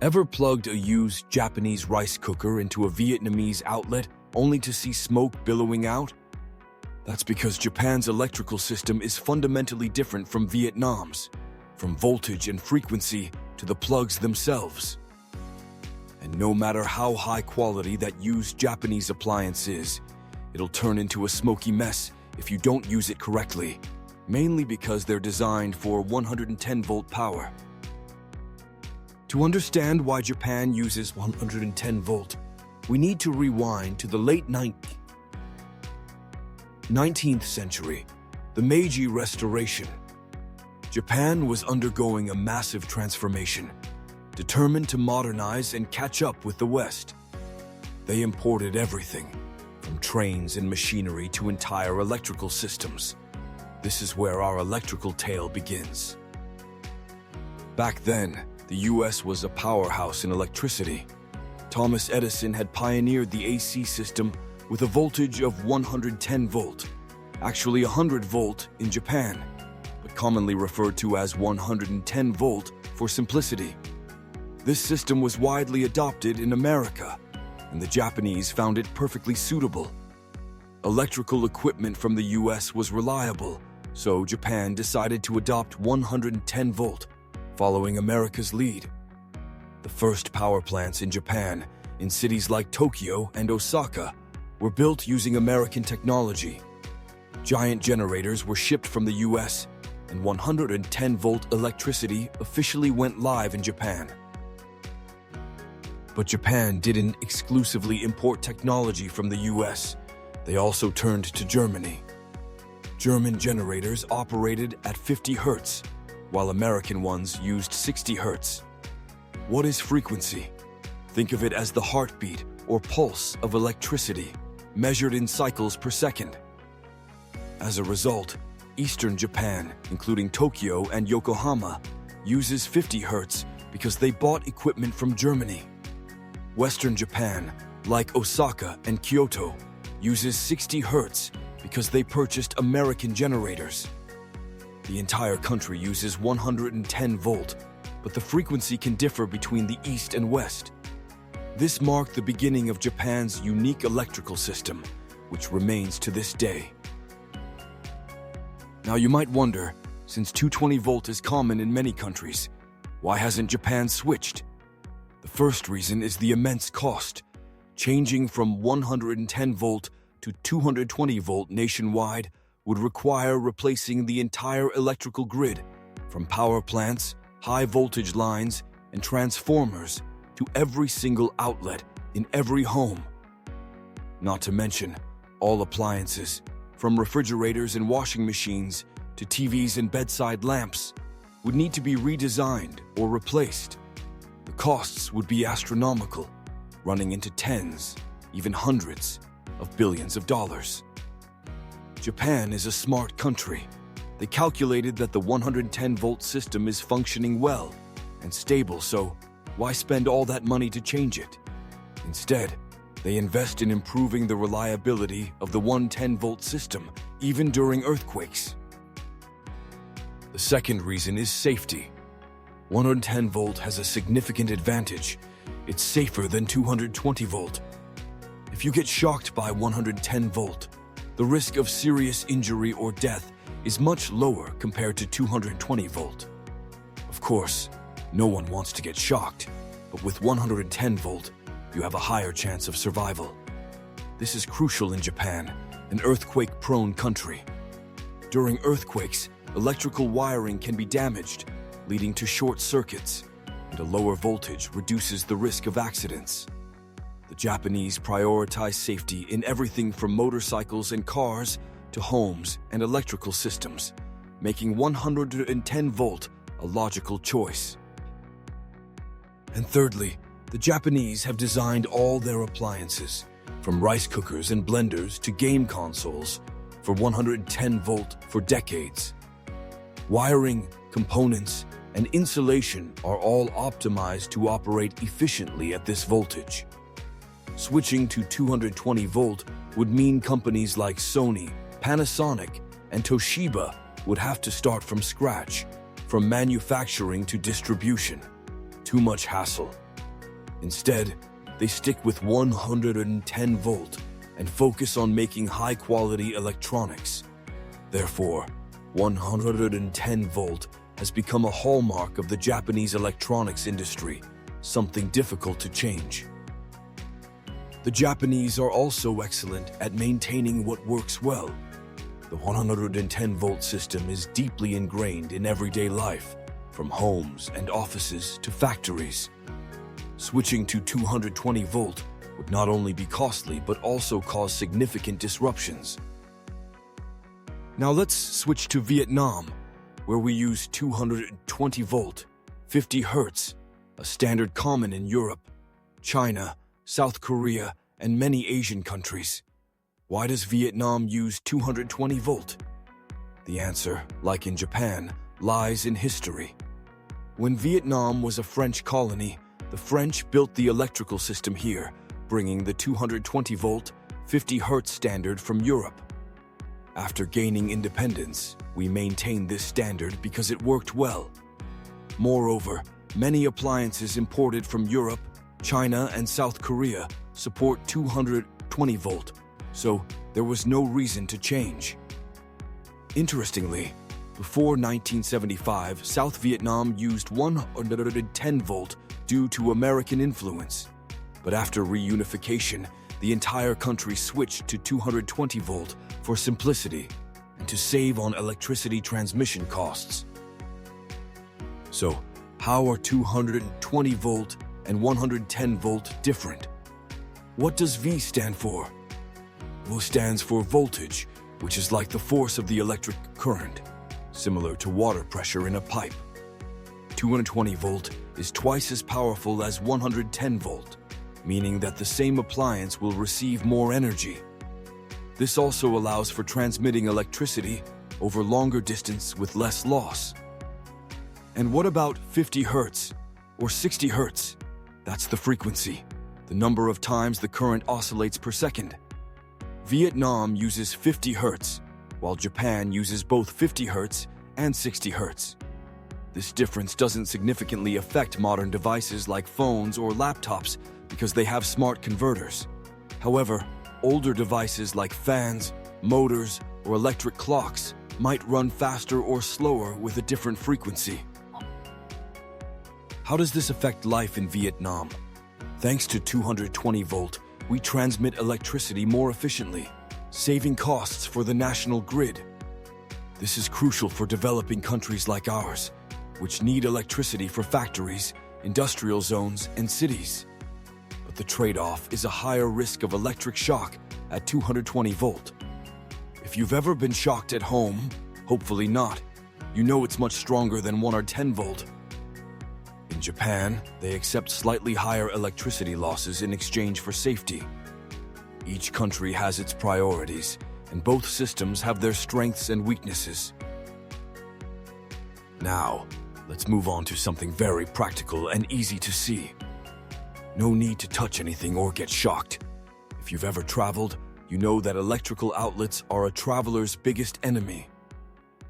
Ever plugged a used Japanese rice cooker into a Vietnamese outlet only to see smoke billowing out? That's because Japan's electrical system is fundamentally different from Vietnam's, from voltage and frequency to the plugs themselves. And no matter how high quality that used Japanese appliance is, it'll turn into a smoky mess if you don't use it correctly, mainly because they're designed for 110-volt power. To understand why Japan uses 110-volt, we need to rewind to the late 19th century, the Meiji Restoration. Japan was undergoing a massive transformation, determined to modernize and catch up with the West. They imported everything, from trains and machinery to entire electrical systems. This is where our electrical tale begins. Back then, the US was a powerhouse in electricity. Thomas Edison had pioneered the AC system with a voltage of 110 volt, actually 100 volt in Japan, but commonly referred to as 110 volt for simplicity. This system was widely adopted in America, and the Japanese found it perfectly suitable. Electrical equipment from the US was reliable, so Japan decided to adopt 110 volt, following America's lead. The first power plants in Japan, in cities like Tokyo and Osaka, were built using American technology. Giant generators were shipped from the US, and 110-volt electricity officially went live in Japan. But Japan didn't exclusively import technology from the US. They also turned to Germany. German generators operated at 50 Hz, while American ones used 60 Hz. What is frequency? Think of it as the heartbeat or pulse of electricity, measured in cycles per second. As a result, Eastern Japan, including Tokyo and Yokohama, uses 50 Hz because they bought equipment from Germany. Western Japan, like Osaka and Kyoto, uses 60 Hz because they purchased American generators. The entire country uses 110 volt, but the frequency can differ between the East and West. This marked the beginning of Japan's unique electrical system, which remains to this day. Now you might wonder, since 220 volt is common in many countries, why hasn't Japan switched? The first reason is the immense cost. Changing from 110 volt to 220 volt nationwide would require replacing the entire electrical grid, from power plants, high voltage lines, and transformers to every single outlet in every home. Not to mention, all appliances, from refrigerators and washing machines to TVs and bedside lamps, would need to be redesigned or replaced. The costs would be astronomical, running into tens, even hundreds of billions of dollars. Japan is a smart country. They calculated that the 110-volt system is functioning well and stable, so why spend all that money to change it? Instead, they invest in improving the reliability of the 110-volt system, even during earthquakes. The second reason is safety. 110 volt has a significant advantage. It's safer than 220 volt. If you get shocked by 110 volt, the risk of serious injury or death is much lower compared to 220 volt. Of course, no one wants to get shocked, but with 110 volt, you have a higher chance of survival. This is crucial in Japan, an earthquake-prone country. During earthquakes, electrical wiring can be damaged, leading to short circuits, and a lower voltage reduces the risk of accidents. The Japanese prioritize safety in everything from motorcycles and cars to homes and electrical systems, making 110 volt a logical choice. And thirdly, the Japanese have designed all their appliances, from rice cookers and blenders to game consoles, for 110 volt for decades. Wiring, components, and insulation are all optimized to operate efficiently at this voltage. Switching to 220 volt would mean companies like Sony, Panasonic, and Toshiba would have to start from scratch, from manufacturing to distribution. Too much hassle, Instead, they stick with 110 volt and focus on making high-quality electronics. Therefore, 110 volt has become a hallmark of the Japanese electronics industry, something difficult to change. The Japanese are also excellent at maintaining what works well. The 110 volt system is deeply ingrained in everyday life, from homes and offices to factories. Switching to 220 volt would not only be costly but also cause significant disruptions. Now let's switch to Vietnam, where we use 220 volt, 50 hertz, a standard common in Europe, China, South Korea, and many Asian countries. Why does Vietnam use 220 volt? The answer, like in Japan, lies in history. When Vietnam was a French colony, the French built the electrical system here, bringing the 220 volt, 50 hertz standard from Europe. After gaining independence, we maintained this standard because it worked well. Moreover, many appliances imported from Europe, China, and South Korea support 220 volt, so there was no reason to change. Interestingly, before 1975, South Vietnam used 110 volt due to American influence. But after reunification, the entire country switched to 220 volt for simplicity and to save on electricity transmission costs. So, how are 220 volt and 110 volt different? What does V stand for? V stands for voltage, which is like the force of the electric current, similar to water pressure in a pipe. 220 volt is twice as powerful as 110 volt, meaning that the same appliance will receive more energy. This also allows for transmitting electricity over longer distance with less loss. And what about 50 hertz or 60 hertz? That's the frequency, the number of times the current oscillates per second. Vietnam uses 50 hertz, while Japan uses both 50 hertz and 60 hertz. This difference doesn't significantly affect modern devices like phones or laptops because they have smart converters. However, older devices like fans, motors, or electric clocks might run faster or slower with a different frequency. How does this affect life in Vietnam? Thanks to 220 volt, we transmit electricity more efficiently, saving costs for the national grid. This is crucial for developing countries like ours, which need electricity for factories, industrial zones, and cities. But the trade-off is a higher risk of electric shock at 220 volt. If you've ever been shocked at home, hopefully not, you know it's much stronger than 110 volt. In Japan, they accept slightly higher electricity losses in exchange for safety. Each country has its priorities, and both systems have their strengths and weaknesses. Now, let's move on to something very practical and easy to see. No need to touch anything or get shocked. If you've ever traveled, you know that electrical outlets are a traveler's biggest enemy.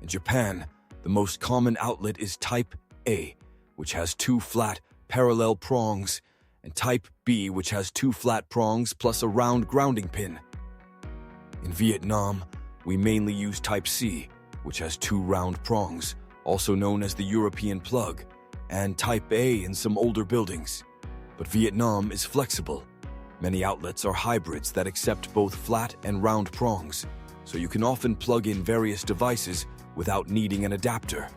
In Japan, the most common outlet is Type A, which has two flat, parallel prongs, and Type B, which has two flat prongs plus a round grounding pin. In Vietnam, we mainly use Type C, which has two round prongs, also known as the European plug, and Type A in some older buildings. But Vietnam is flexible. Many outlets are hybrids that accept both flat and round prongs, so you can often plug in various devices without needing an adapter.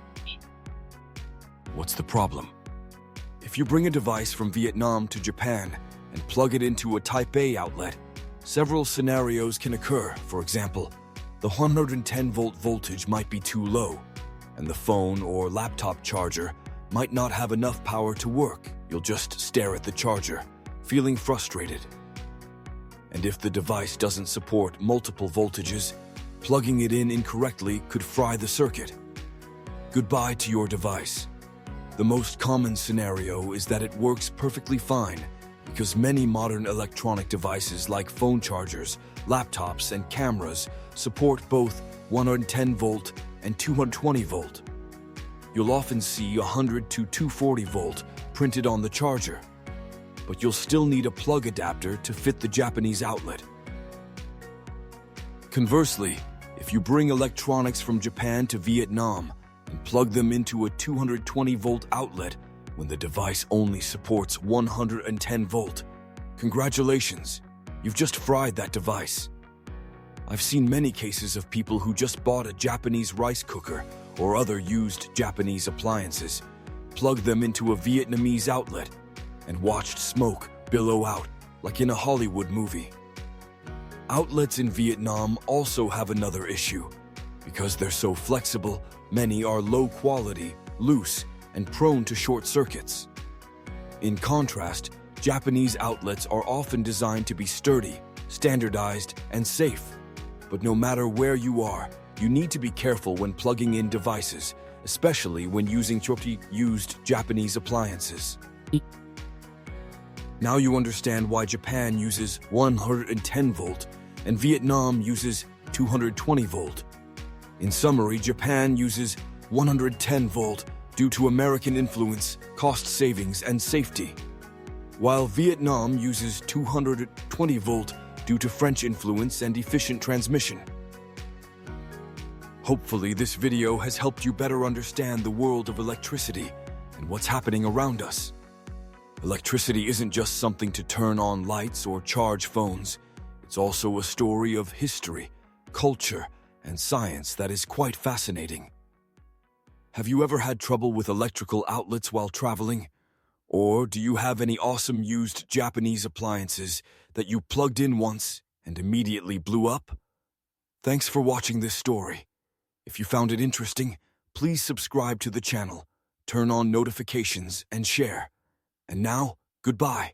What's the problem? If you bring a device from Vietnam to Japan and plug it into a Type A outlet, several scenarios can occur. For example, the 110 volt voltage might be too low, and the phone or laptop charger might not have enough power to work. You'll just stare at the charger, feeling frustrated. And if the device doesn't support multiple voltages, plugging it in incorrectly could fry the circuit. Goodbye to your device. The most common scenario is that it works perfectly fine because many modern electronic devices like phone chargers, laptops, and cameras support both 110 volt and 220 volt. You'll often see 100 to 240 volt printed on the charger. but you'll still need a plug adapter to fit the Japanese outlet. Conversely, if you bring electronics from Japan to Vietnam and plug them into a 220-volt outlet when the device only supports 110 volt, congratulations, you've just fried that device. I've seen many cases of people who just bought a Japanese rice cooker or other used Japanese appliances, plugged them into a Vietnamese outlet, and watched smoke billow out like in a Hollywood movie. Outlets in Vietnam also have another issue. Because they're so flexible, many are low quality, loose, and prone to short circuits. In contrast, Japanese outlets are often designed to be sturdy, standardized, and safe. But no matter where you are, you need to be careful when plugging in devices, especially when using used Japanese appliances. Now you understand why Japan uses 110 volt and Vietnam uses 220 volt. In summary, Japan uses 110 volt due to American influence, cost savings, and safety, while Vietnam uses 220 volt due to French influence and efficient transmission. Hopefully, this video has helped you better understand the world of electricity and what's happening around us. Electricity isn't just something to turn on lights or charge phones. It's also a story of history, culture, and science that is quite fascinating. Have you ever had trouble with electrical outlets while traveling? Or do you have any awesome used Japanese appliances that you plugged in once and immediately blew up? Thanks for watching this story. If you found it interesting, please subscribe to the channel, turn on notifications, and share. And now, goodbye.